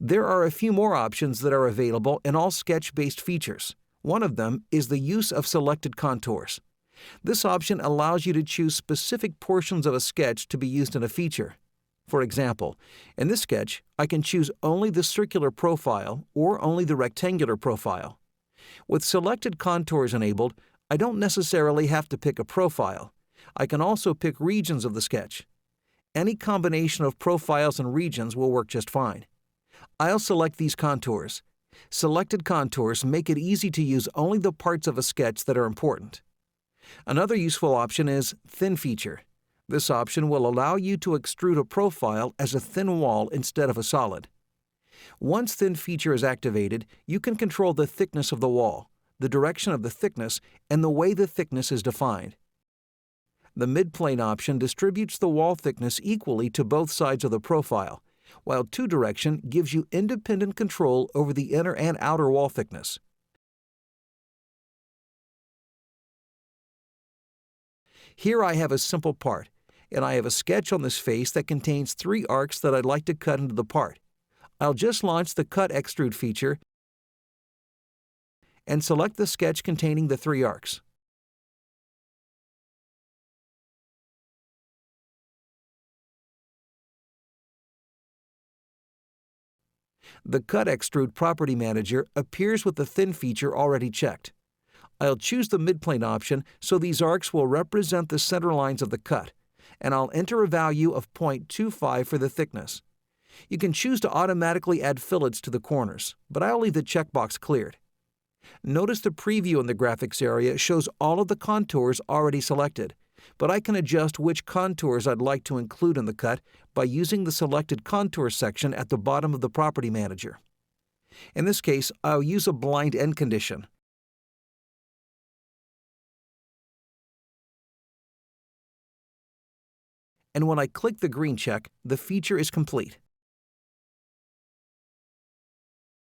There are a few more options that are available in all sketch-based features. One of them is the use of selected contours. This option allows you to choose specific portions of a sketch to be used in a feature. For example, in this sketch, I can choose only the circular profile or only the rectangular profile. With selected contours enabled, I don't necessarily have to pick a profile. I can also pick regions of the sketch. Any combination of profiles and regions will work just fine. I'll select these contours. Selected contours make it easy to use only the parts of a sketch that are important. Another useful option is Thin Feature. This option will allow you to extrude a profile as a thin wall instead of a solid. Once Thin Feature is activated, you can control the thickness of the wall, the direction of the thickness, and the way the thickness is defined. The midplane option distributes the wall thickness equally to both sides of the profile, while two-direction gives you independent control over the inner and outer wall thickness. Here I have a simple part, and I have a sketch on this face that contains 3 arcs that I'd like to cut into the part. I'll just launch the Cut Extrude feature and select the sketch containing the 3 arcs. The Cut Extrude Property Manager appears with the Thin feature already checked. I'll choose the midplane option so these arcs will represent the center lines of the cut, and I'll enter a value of 0.25 for the thickness. You can choose to automatically add fillets to the corners, but I'll leave the checkbox cleared. Notice the preview in the graphics area shows all of the contours already selected, but I can adjust which contours I'd like to include in the cut by using the Selected Contours section at the bottom of the Property Manager. In this case, I'll use a blind end condition. And when I click the green check, the feature is complete.